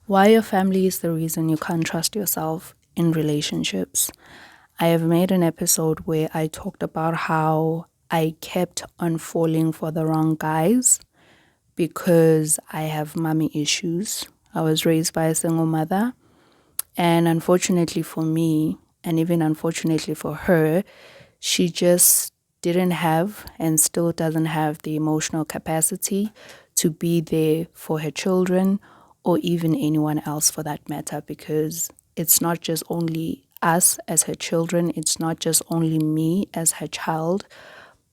Why your family is the reason you can't trust yourself in relationships. I have made an episode where I talked about how I kept on falling for the wrong guys because I have mommy issues. I was raised by a single mother, and unfortunately for me, and even unfortunately for her, she just didn't have and still doesn't have the emotional capacity to be there for her children or even anyone else for that matter, because it's not just only us as her children, it's not just only me as her child,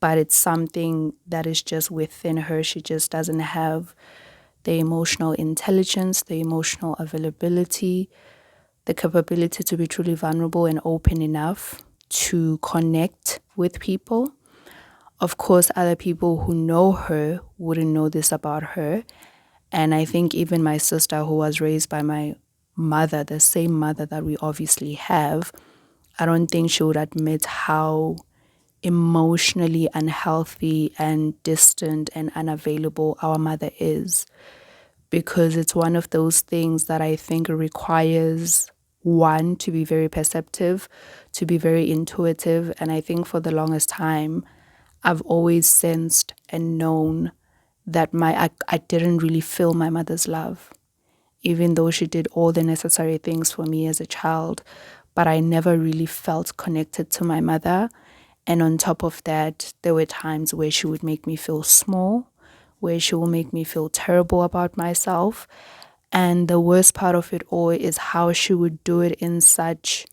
but it's something that is just within her. She just doesn't have the emotional intelligence, the emotional availability, the capability to be truly vulnerable and open enough to connect with people. Of course, other people who know her wouldn't know this about her. And I think even my sister, who was raised by my mother, the same mother that we obviously have, I don't think she would admit how emotionally unhealthy and distant and unavailable our mother is, because it's one of those things that I think requires one to be very perceptive, to be very intuitive. And I think for the longest time, I've always sensed and known that I didn't really feel my mother's love, even though she did all the necessary things for me as a child. But I never really felt connected to my mother. And on top of that, there were times where she would make me feel small, where she will make me feel terrible about myself. And the worst part of it all is how she would do it in such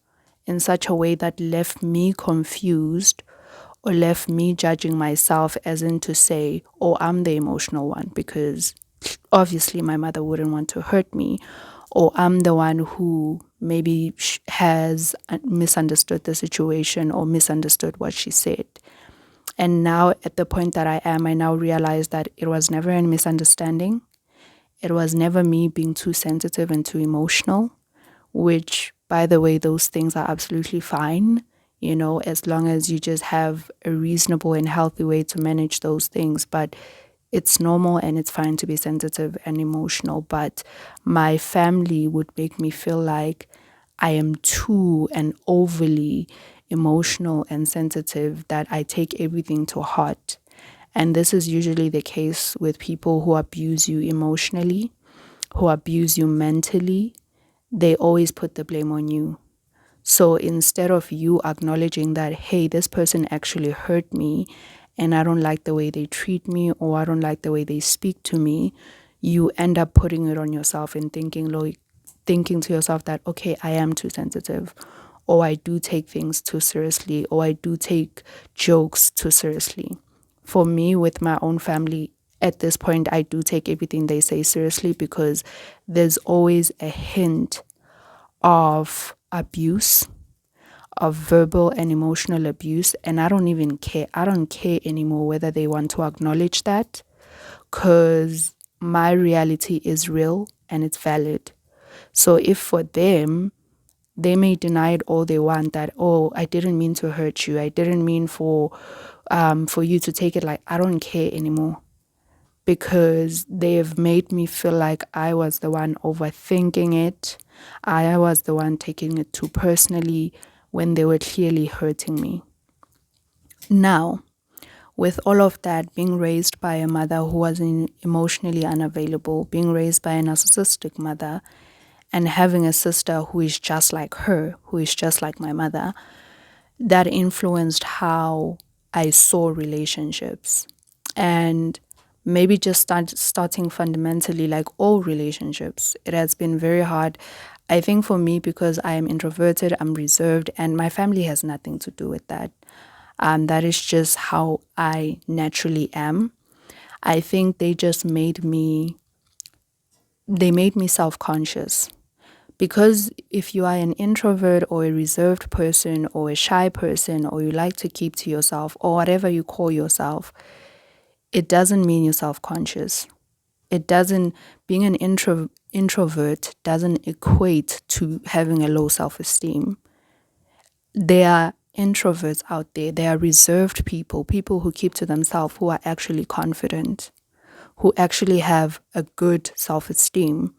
a way that left me confused or left me judging myself, as in to say, oh, I'm the emotional one, because obviously my mother wouldn't want to hurt me, or I'm the one who maybe has misunderstood the situation or misunderstood what she said. And now at the point that I am, I now realize that it was never a misunderstanding. It was never me being too sensitive and too emotional, which, by the way, those things are absolutely fine, as long as you just have a reasonable and healthy way to manage those things. But it's normal and it's fine to be sensitive and emotional. But my family would make me feel like I am too and overly emotional and sensitive, that I take everything to heart. And this is usually the case with people who abuse you emotionally, who abuse you mentally. They always put the blame on you. So instead of you acknowledging that, hey, this person actually hurt me and I don't like the way they treat me, or I don't like the way they speak to me, you end up putting it on yourself and thinking to yourself that, okay, I am too sensitive, or I do take things too seriously, or I do take jokes too seriously. For me, with my own family, at this point, I do take everything they say seriously, because there's always a hint of abuse, of verbal and emotional abuse. And I don't even care. I don't care anymore whether they want to acknowledge that, because my reality is real and it's valid. So if for them, they may deny it all they want, that, oh, I didn't mean to hurt you, I didn't mean for you to take it, like, I don't care anymore, because they have made me feel like I was the one overthinking it. I was the one taking it too personally when they were clearly hurting me. Now, with all of that, being raised by a mother who was emotionally unavailable, being raised by a narcissistic mother, and having a sister who is just like her, who is just like my mother, that influenced how I saw relationships. And maybe just starting fundamentally, like all relationships, it has been very hard. I think for me, because I am introverted, I'm reserved, and my family has nothing to do with that. That is just how I naturally am. I think they made me self-conscious, because if you are an introvert or a reserved person or a shy person, or you like to keep to yourself, or whatever you call yourself, it doesn't mean you're self-conscious. It doesn't, being an introvert doesn't equate to having a low self-esteem. There are introverts out there, there are reserved people who keep to themselves, who are actually confident, who actually have a good self-esteem,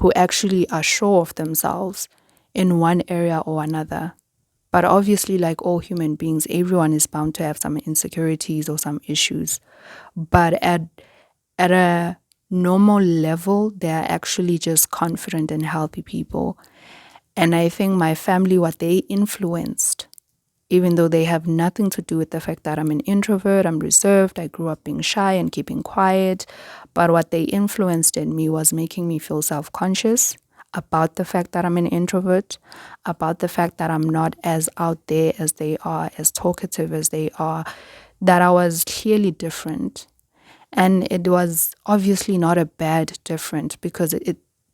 who actually are sure of themselves in one area or another. But obviously, like all human beings, everyone is bound to have some insecurities or some issues. But at a normal level, they're actually just confident and healthy people. And I think my family, what they influenced, even though they have nothing to do with the fact that I'm an introvert, I'm reserved, I grew up being shy and keeping quiet. But what they influenced in me was making me feel self conscious about the fact that I'm an introvert, about the fact that I'm not as out there as they are, as talkative as they are, that I was clearly different. And it was obviously not a bad different because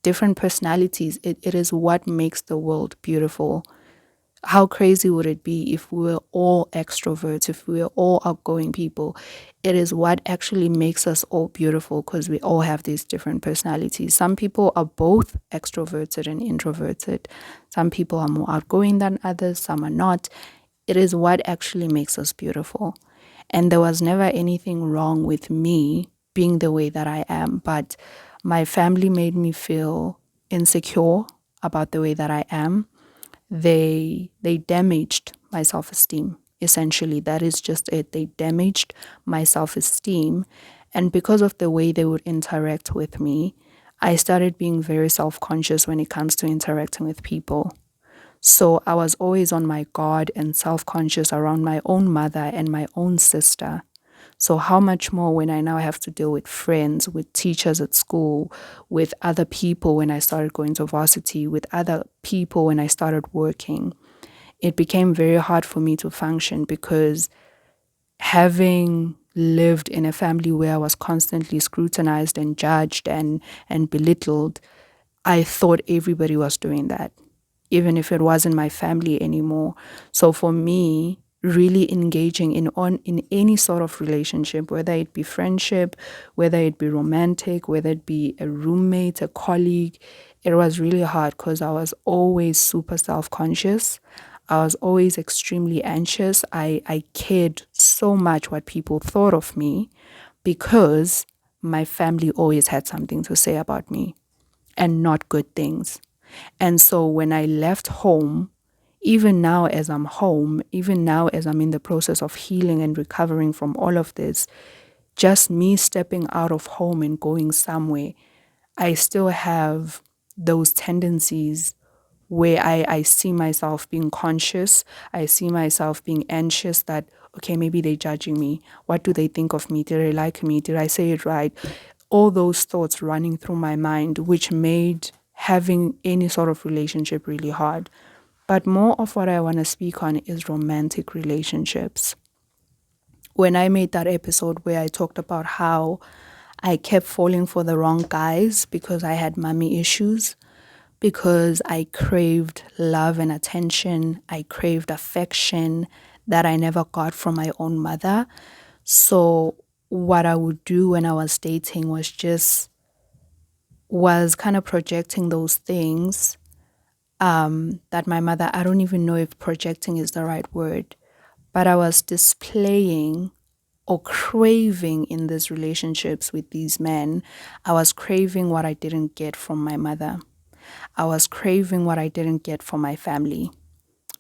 different personalities, it is what makes the world beautiful. How crazy would it be if we were all extroverts, if we were all outgoing people? It is what actually makes us all beautiful because we all have these different personalities. Some people are both extroverted and introverted. Some people are more outgoing than others, some are not. It is what actually makes us beautiful. And there was never anything wrong with me being the way that I am, but my family made me feel insecure about the way that I am. They damaged my self-esteem. Essentially, that is just it. They damaged my self-esteem, and because of the way they would interact with me, I started being very self-conscious when it comes to interacting with people. So I was always on my guard and self-conscious around my own mother and my own sister. So how much more when I now have to deal with friends, with teachers at school, with other people when I started going to varsity, with other people when I started working. It became very hard for me to function because having lived in a family where I was constantly scrutinized and judged and belittled, I thought everybody was doing that, even if it wasn't my family anymore. So for me, really engaging in any sort of relationship, whether it be friendship, whether it be romantic, whether it be a roommate, a colleague, it was really hard because I was always super self-conscious. I was always extremely anxious. I cared so much what people thought of me because my family always had something to say about me and not good things. And so when I left home, even now as I'm home, even now as I'm in the process of healing and recovering from all of this, just me stepping out of home and going somewhere, I still have those tendencies where I see myself being conscious. I see myself being anxious that, okay, maybe they're judging me. What do they think of me? Did they like me? Did I say it right? All those thoughts running through my mind, which made having any sort of relationship really hard. But more of what I want to speak on is romantic relationships. When I made that episode where I talked about how I kept falling for the wrong guys because I had mommy issues, because I craved love and attention, I craved affection that I never got from my own mother. So what I would do when I was dating was kind of projecting those things that my mother, I don't even know if projecting is the right word, but I was displaying or craving in these relationships with these men. I was craving what I didn't get from my mother. I was craving what I didn't get from my family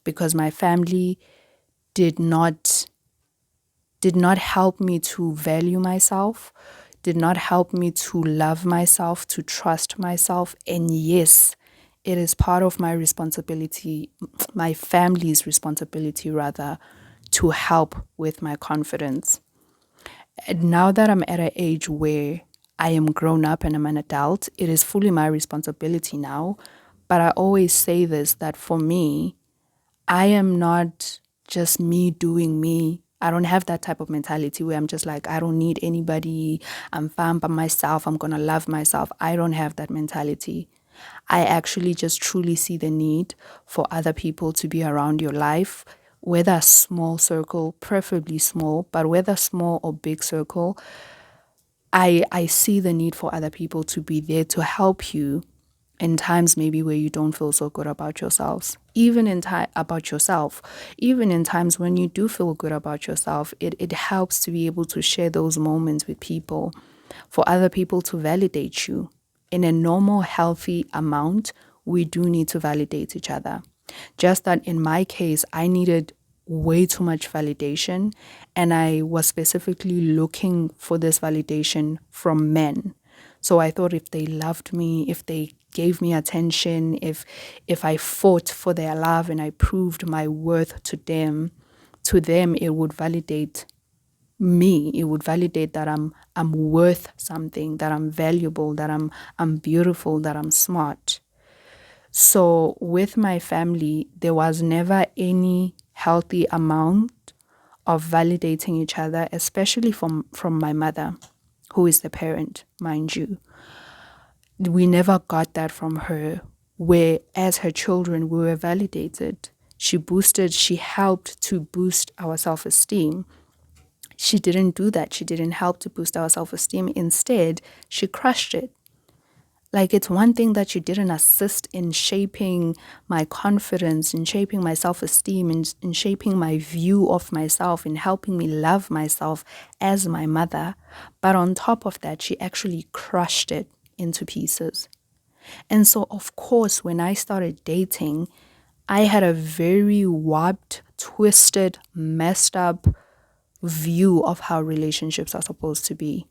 because my family did not help me to value myself, did not help me to love myself, to trust myself. And yes, it is part of my responsibility, my family's responsibility rather, to help with my confidence. And now that I'm at an age where I am grown up and I'm an adult, it is fully my responsibility now. But I always say this, that for me, I am not just me doing me. I don't have that type of mentality where I'm just like, I don't need anybody. I'm fine by myself. I'm going to love myself. I don't have that mentality. I actually just truly see the need for other people to be around your life, whether a small circle, preferably small, but whether small or big circle, I see the need for other people to be there to help you in times maybe where you don't feel so good about yourselves. Even in about yourself, even in times when you do feel good about yourself, it helps to be able to share those moments with people, for other people to validate you in a normal, healthy amount, we do need to validate each other. Just that in my case, I needed way too much validation, and I was specifically looking for this validation from men. So I thought if they loved me, if they gave me attention, if I fought for their love and I proved my worth to them it would validate me. It would validate that I'm worth something, that I'm valuable, that I'm beautiful, that I'm smart. So with my family, there was never any healthy amount of validating each other, especially from my mother, who is the parent, mind you. We never got that from her, where as her children we were validated. She helped to boost our self-esteem. She didn't do that. She didn't help to boost our self-esteem. Instead, she crushed it. Like, it's one thing that she didn't assist in shaping my confidence, in shaping my self-esteem, in shaping my view of myself, in helping me love myself as my mother. But on top of that, she actually crushed it into pieces. And so, of course, when I started dating, I had a very warped, twisted, messed up view of how relationships are supposed to be.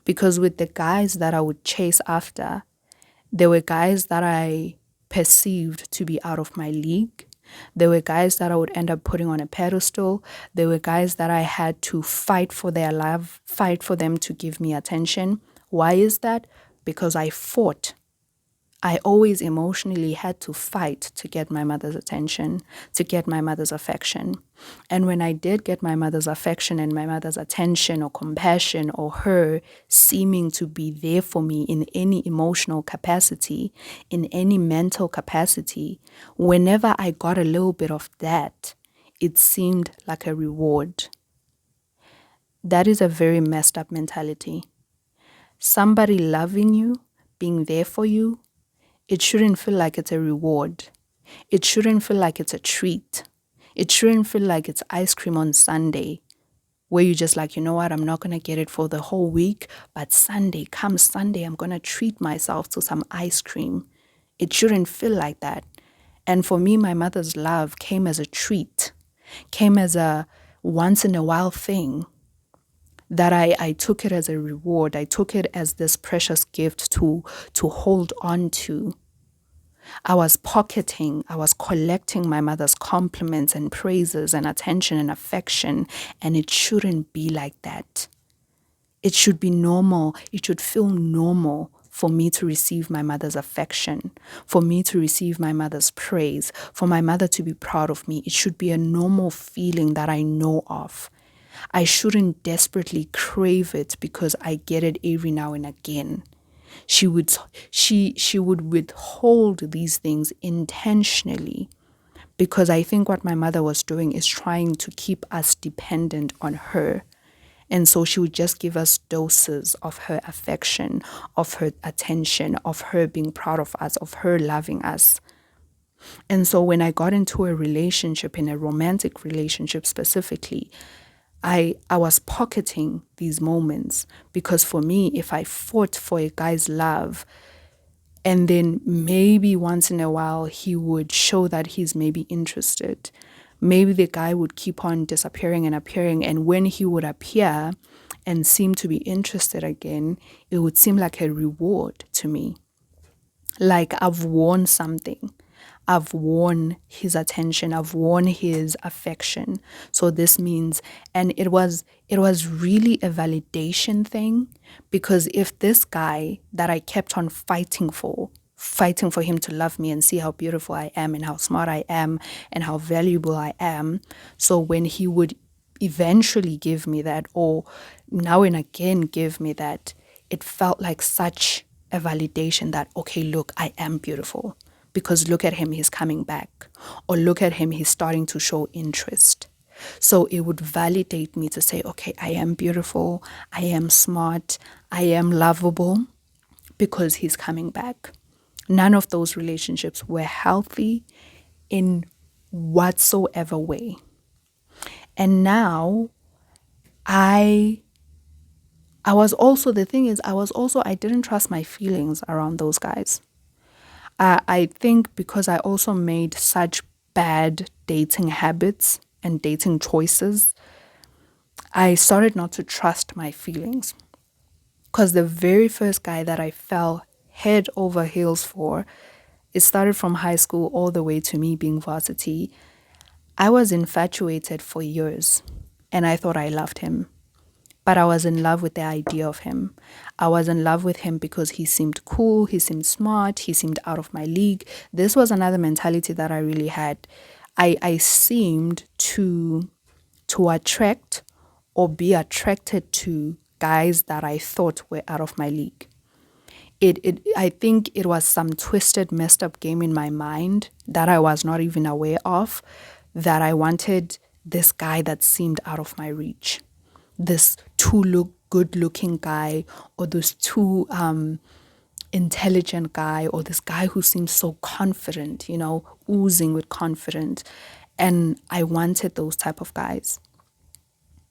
Because with the guys that I would chase after, there were guys that I perceived to be out of my league. There were guys that I would end up putting on a pedestal. There were guys that I had to fight for their love, fight for them to give me attention. Why is that? Because I fought. I always emotionally had to fight to get my mother's attention, to get my mother's affection. And when I did get my mother's affection and my mother's attention or compassion, or her seeming to be there for me in any emotional capacity, in any mental capacity, whenever I got a little bit of that, it seemed like a reward. That is a very messed up mentality. Somebody loving you, being there for you, it shouldn't feel like it's a reward. It shouldn't feel like it's a treat. It shouldn't feel like it's ice cream on Sunday, where you're just like, you know what, I'm not going to get it for the whole week, but come Sunday, I'm going to treat myself to some ice cream. It shouldn't feel like that. And for me, my mother's love came as a treat, came as a once in a while thing, that I took it as a reward. I took it as this precious gift to hold on to. I was collecting my mother's compliments and praises and attention and affection, and it shouldn't be like that. It should be normal. It should feel normal for me to receive my mother's affection, for me to receive my mother's praise, for my mother to be proud of me. It should be a normal feeling that I know of. I shouldn't desperately crave it because I get it every now and again. She would withhold these things intentionally, because I think what my mother was doing is trying to keep us dependent on her. And so she would just give us doses of her affection, of her attention, of her being proud of us, of her loving us. And so when I got into a relationship, in a romantic relationship specifically, I was pocketing these moments, because for me, if I fought for a guy's love, and then maybe once in a while he would show that he's maybe interested, maybe the guy would keep on disappearing and appearing, and when he would appear and seem to be interested again, it would seem like a reward to me. Like I've won something. I've won his attention. I've won his affection. So this means, and it was really a validation thing, because if this guy that I kept on fighting for him to love me and see how beautiful I am and how smart I am and how valuable I am, so when he would eventually give me that, or now and again give me that, it felt like such a validation that, okay, look, I am beautiful. Because look at him, he's coming back. Or look at him, he's starting to show interest. So it would validate me to say, okay, I am beautiful, I am smart, I am lovable, because he's coming back. None of those relationships were healthy in whatsoever way. And now I I didn't trust my feelings around those guys. I think because I also made such bad dating habits and dating choices, I started not to trust my feelings. Because the very first guy that I fell head over heels for, it started from high school all the way to me being varsity. I was infatuated for years and I thought I loved him. But I was in love with the idea of him. I was in love with him because he seemed cool, he seemed smart, he seemed out of my league. This was another mentality that I really had. I seemed to attract or be attracted to guys that I thought were out of my league. I think it was some twisted, messed up game in my mind that I was not even aware of, that I wanted this guy that seemed out of my reach. This too good looking guy, or this too intelligent guy, or this guy who seems so confident, oozing with confidence. And I wanted those type of guys.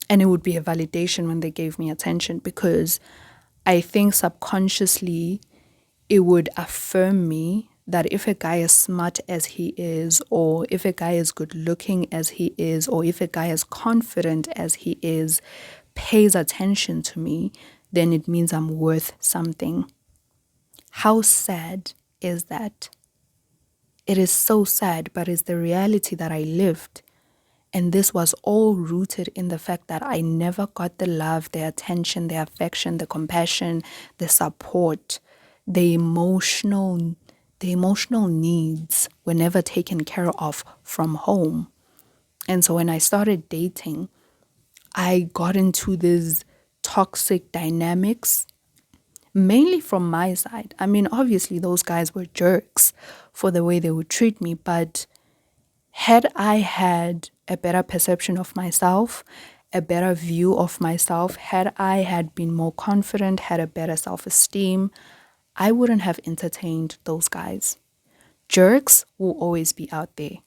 And it would be a validation when they gave me attention, because I think subconsciously it would affirm me that if a guy is smart as he is, or if a guy is good looking as he is, or if a guy is confident as he is, pays attention to me, then it means I'm worth something. How sad is that? It is so sad, but it's the reality that I lived. And this was all rooted in the fact that I never got the love, the attention, the affection, the compassion, the support, the emotional needs were never taken care of from home. And so when I started dating, I got into these toxic dynamics, mainly from my side. I mean, obviously those guys were jerks for the way they would treat me, but had I had a better perception of myself, a better view of myself, had I had been more confident, had a better self-esteem, I wouldn't have entertained those guys. Jerks will always be out there.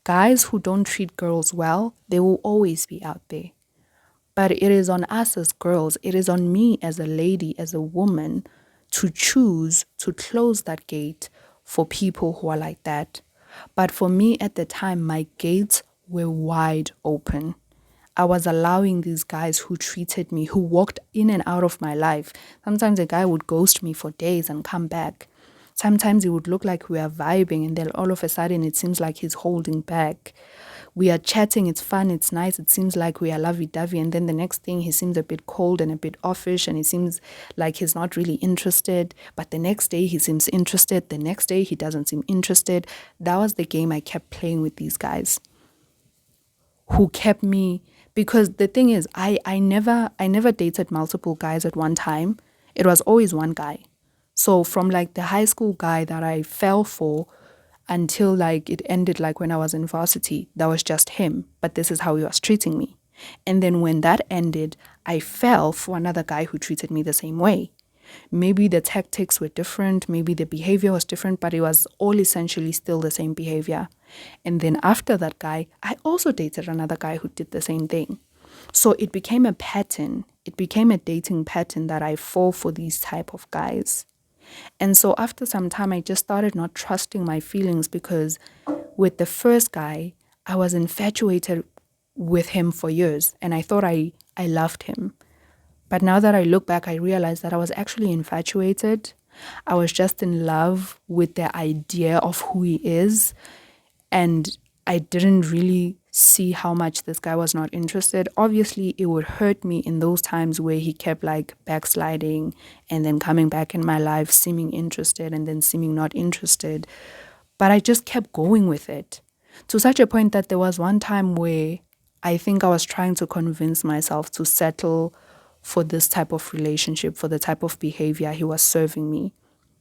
Guys who don't treat girls well, they will always be out there. But it is on us as girls, it is on me as a lady, as a woman, to choose to close that gate for people who are like that. But for me at the time, my gates were wide open. I was allowing these guys who treated me, who walked in and out of my life. Sometimes a guy would ghost me for days and come back. Sometimes it would look like we are vibing, and then all of a sudden it seems like he's holding back. We are chatting, it's fun, it's nice, it seems like we are lovey-dovey, and then the next thing he seems a bit cold and a bit offish, and it seems like he's not really interested. But the next day he seems interested, the next day he doesn't seem interested. That was the game I kept playing with these guys, who kept me, because the thing is, I never dated multiple guys at one time. It was always one guy. So from like the high school guy that I fell for until like it ended, like when I was in varsity, that was just him. But this is how he was treating me. And then when that ended, I fell for another guy who treated me the same way. Maybe the tactics were different, maybe the behavior was different, but it was all essentially still the same behavior. And then after that guy, I also dated another guy who did the same thing. So it became a pattern. It became a dating pattern that I fall for these type of guys. And so after some time, I just started not trusting my feelings, because with the first guy, I was infatuated with him for years and I thought I loved him. But now that I look back, I realized that I was actually infatuated. I was just in love with the idea of who he is. And I didn't really see how much this guy was not interested. Obviously, it would hurt me in those times where he kept like backsliding and then coming back in my life, seeming interested and then seeming not interested. But I just kept going with it, to such a point that there was one time where I think I was trying to convince myself to settle for this type of relationship, for the type of behavior he was serving me,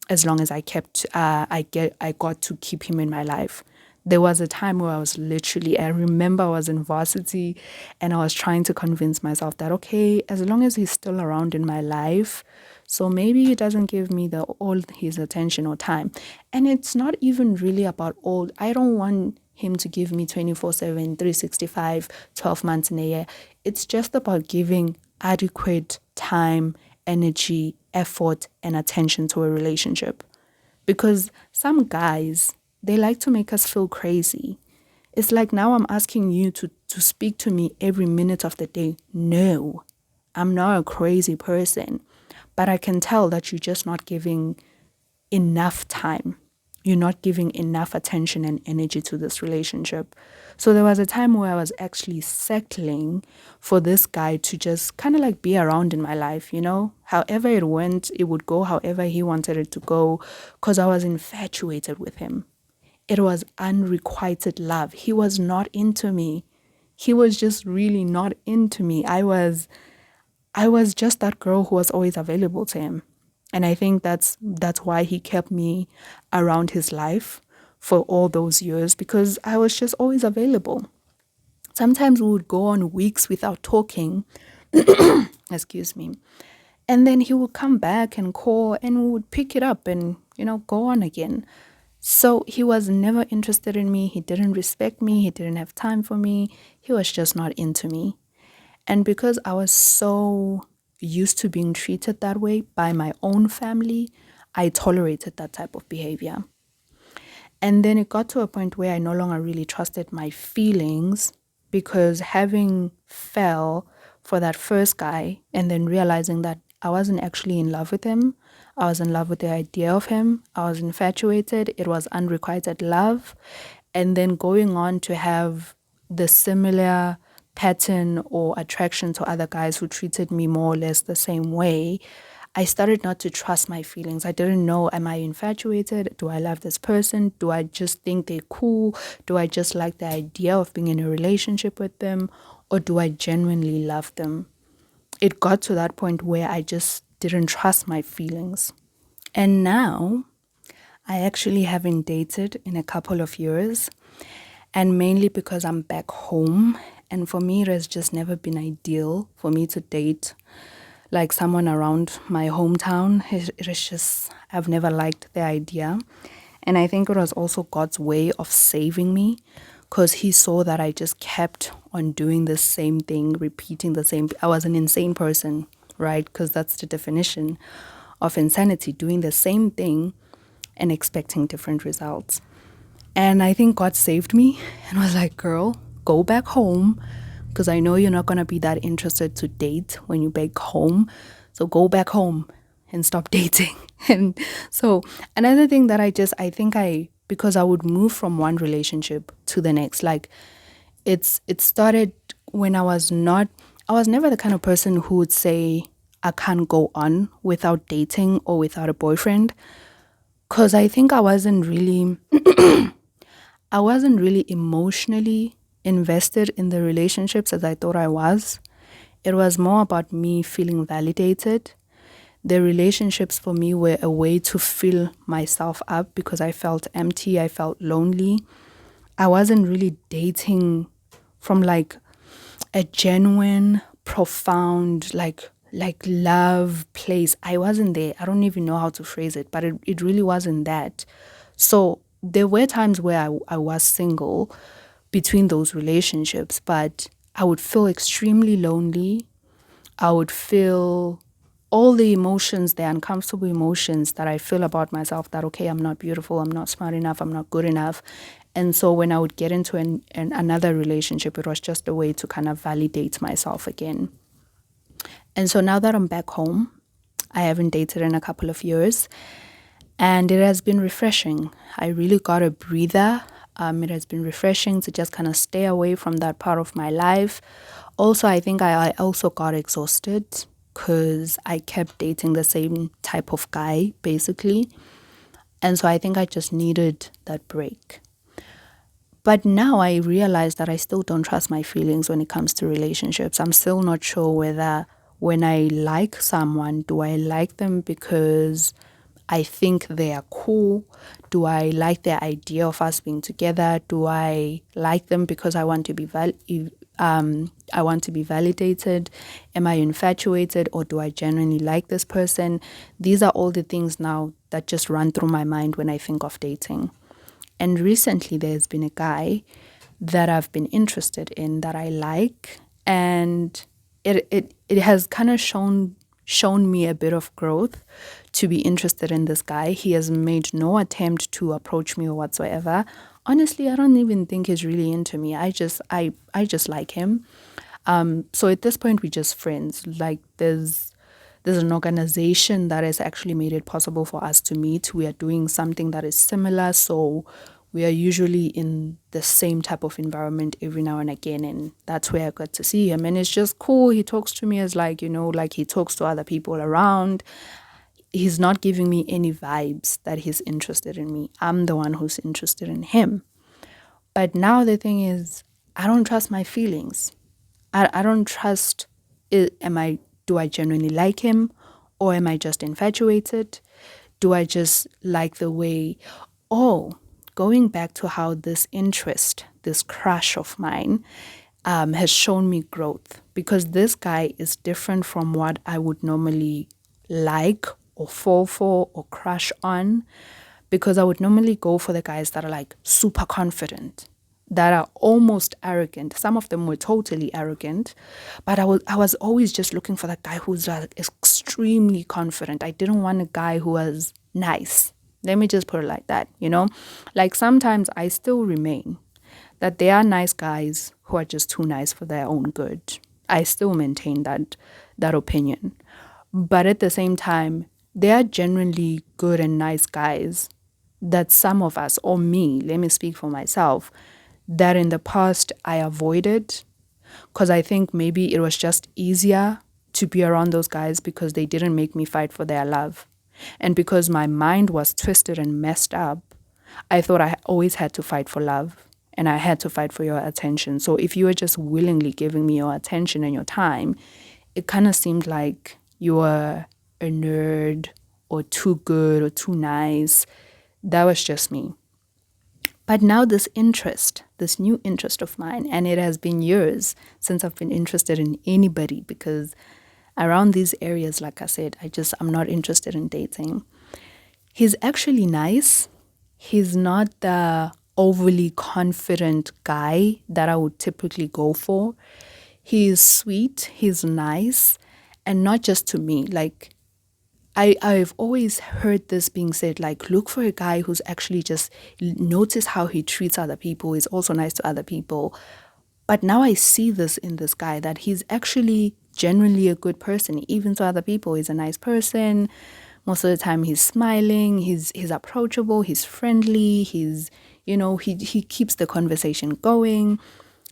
as long as I got to keep him in my life. There was a time where I remember I was in varsity and I was trying to convince myself that, okay, as long as he's still around in my life, so maybe he doesn't give me all his attention or time. And it's not even really about all. I don't want him to give me 24/7, 365, 12 months in a year. It's just about giving adequate time energy, effort, and attention to a relationship. Because some guys, they like to make us feel crazy. It's like now I'm asking you to speak to me every minute of the day. No, I'm not a crazy person. But I can tell that you're just not giving enough time. You're not giving enough attention and energy to this relationship. So there was a time where I was actually settling for this guy to just kind of like be around in my life, you know? However it went, it would go however he wanted it to go, because I was infatuated with him. It was unrequited love. He was not into me. He was just really not into me. I was just that girl who was always available to him. And I think that's why he kept me around his life for all those years, because I was just always available. Sometimes we would go on weeks without talking, excuse me. And then he would come back and call and we would pick it up and, go on again. So he was never interested in me. He didn't respect me. He didn't have time for me. He was just not into me. And because I was so used to being treated that way by my own family, I tolerated that type of behavior. And then it got to a point where I no longer really trusted my feelings, because having fell for that first guy and then realizing that I wasn't actually in love with him, I was in love with the idea of him, I was infatuated, it was unrequited love. And then going on to have the similar pattern or attraction to other guys who treated me more or less the same way, I started not to trust my feelings. I didn't know, am I infatuated? Do I love this person? Do I just think they're cool? Do I just like the idea of being in a relationship with them? Or do I genuinely love them? It got to that point where I just didn't trust my feelings. And now I actually haven't dated in a couple of years, and mainly because I'm back home. And for me, it has just never been ideal for me to date like someone around my hometown. It is just, I've never liked the idea. And I think it was also God's way of saving me, because he saw that I just kept on doing the same thing, repeating the same. I was an insane person, right? Because that's the definition of insanity, doing the same thing and expecting different results. And I think God saved me and was like, girl, go back home, because I know you're not going to be that interested to date when you back home. So go back home and stop dating. And so another thing that because I would move from one relationship to the next, like it started when I was never the kind of person who would say I can't go on without dating or without a boyfriend. Because I think I wasn't really emotionally invested in the relationships as I thought I was. It was more about me feeling validated. The relationships for me were a way to fill myself up because I felt empty, I felt lonely. I wasn't really dating from like a genuine, profound, like love place. I wasn't there. I don't even know how to phrase it, but it really wasn't that. So there were times where I was single between those relationships, but I would feel extremely lonely. I would feel all the emotions, the uncomfortable emotions that I feel about myself, that, okay, I'm not beautiful, I'm not smart enough, I'm not good enough. And so when I would get into another relationship, it was just a way to kind of validate myself again. And so now that I'm back home, I haven't dated in a couple of years, and it has been refreshing. I really got a breather. It has been refreshing to just kind of stay away from that part of my life. Also, I think I also got exhausted because I kept dating the same type of guy, basically. And so I think I just needed that break. But now I realize that I still don't trust my feelings when it comes to relationships. I'm still not sure whether when I like someone, do I like them because I think they are cool? Do I like their idea of us being together? Do I like them because I want to be validated? Am I infatuated, or do I genuinely like this person? These are all the things now that just run through my mind when I think of dating. And recently there's been a guy that I've been interested in, that I like, and it has kind of shown shown me a bit of growth to be interested in this guy. He has made no attempt to approach me or whatsoever. Honestly, I don't even think he's really into me. I just like him. So at this point, we're just friends. Like there's an organization that has actually made it possible for us to meet. We are doing something that is similar, so we are usually in the same type of environment every now and again, and that's where I got to see him. And it's just cool. He talks to me as like, like he talks to other people around. He's not giving me any vibes that he's interested in me. I'm the one who's interested in him. But now the thing is, I don't trust my feelings. I don't trust, do I genuinely like him, or am I just infatuated? Do I just like the way, oh, going back to how this interest, this crush of mine, has shown me growth, because this guy is different from what I would normally like or fall for or crush on, because I would normally go for the guys that are like super confident, that are almost arrogant. Some of them were totally arrogant, but I was always just looking for that guy who's like extremely confident. I didn't want a guy who was nice. Let me just put it like that, Like sometimes I still remain that there are nice guys who are just too nice for their own good. I still maintain that opinion. But at the same time, there are genuinely good and nice guys that some of us, or me, let me speak for myself, that in the past I avoided, because I think maybe it was just easier to be around those guys because they didn't make me fight for their love. And because my mind was twisted and messed up, I thought I always had to fight for love and I had to fight for your attention. So if you were just willingly giving me your attention and your time, it kind of seemed like you were a nerd or too good or too nice. That was just me. But now this interest, this new interest of mine, and it has been years since I've been interested in anybody, because around these areas, like I said, I'm not interested in dating. He's actually nice. He's not the overly confident guy that I would typically go for. He's sweet, he's nice, and not just to me. Like I've always heard this being said, like, look for a guy who's actually just, notice how he treats other people, is also nice to other people. But now I see this in this guy, that he's actually genuinely a good person. Even to other people, he's a nice person. Most of the time he's smiling, he's approachable, he's friendly, he keeps the conversation going.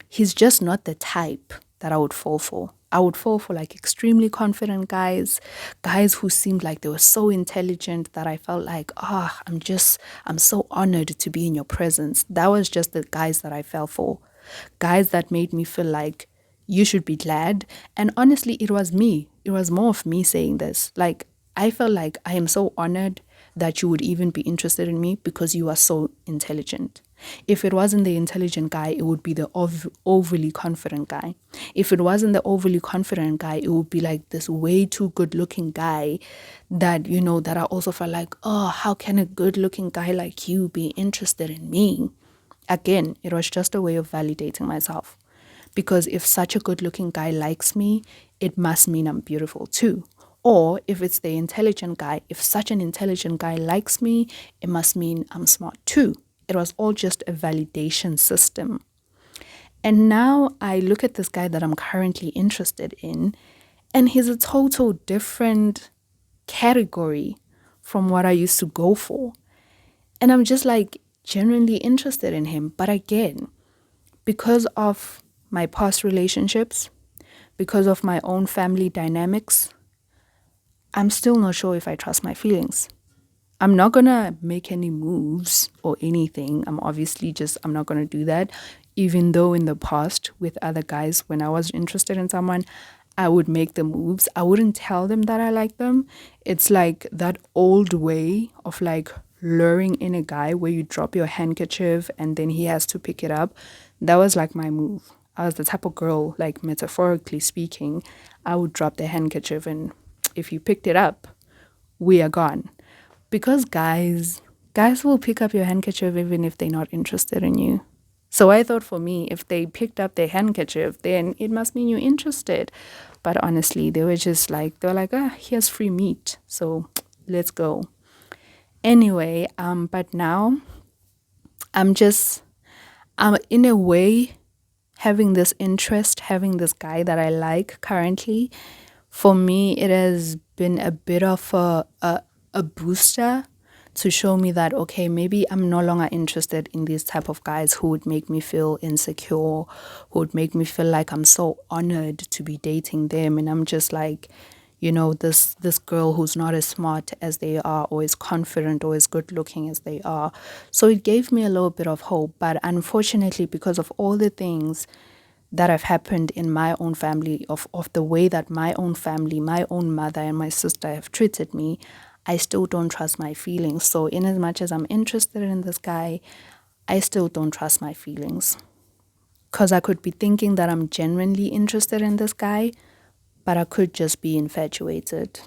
He's just not the type that I would fall for. I would fall for like extremely confident guys who seemed like they were so intelligent that I felt like, I'm so honored to be in your presence. That was just the guys that I fell for. Guys that made me feel like you should be glad. And honestly, it was me. It was more of me saying this. Like, I felt like I am so honored that you would even be interested in me because you are so intelligent. If it wasn't the intelligent guy, it would be the overly confident guy. If it wasn't the overly confident guy, it would be like this way too good looking guy that, that I also felt like, oh, how can a good looking guy like you be interested in me? Again, it was just a way of validating myself. Because if such a good looking guy likes me, it must mean I'm beautiful too. Or if it's the intelligent guy, if such an intelligent guy likes me, it must mean I'm smart too. It was all just a validation system. And now I look at this guy that I'm currently interested in, and he's a total different category from what I used to go for. And I'm just like genuinely interested in him. But again, because of my past relationships, because of my own family dynamics, I'm still not sure if I trust my feelings. I'm not going to make any moves or anything. I'm not going to do that. Even though in the past with other guys, when I was interested in someone, I would make the moves. I wouldn't tell them that I like them. It's like that old way of like luring in a guy where you drop your handkerchief and then he has to pick it up. That was like my move. I was the type of girl, like metaphorically speaking, I would drop the handkerchief and if you picked it up, we are gone. Because guys will pick up your handkerchief even if they're not interested in you. So I thought for me, if they picked up their handkerchief, then it must mean you're interested. But honestly, they were like, ah, here's free meat. So let's go. Anyway, but now I'm in a way having this interest, having this guy that I like currently. For me, it has been a bit of a booster to show me that, okay, maybe I'm no longer interested in these type of guys who would make me feel insecure, who would make me feel like I'm so honored to be dating them. And I'm just like, this girl who's not as smart as they are, or as confident or as good looking as they are. So it gave me a little bit of hope. But unfortunately, because of all the things that have happened in my own family, of the way that my own family, my own mother and my sister have treated me, I still don't trust my feelings. So in as much as I'm interested in this guy, I still don't trust my feelings. Because I could be thinking that I'm genuinely interested in this guy, but I could just be infatuated.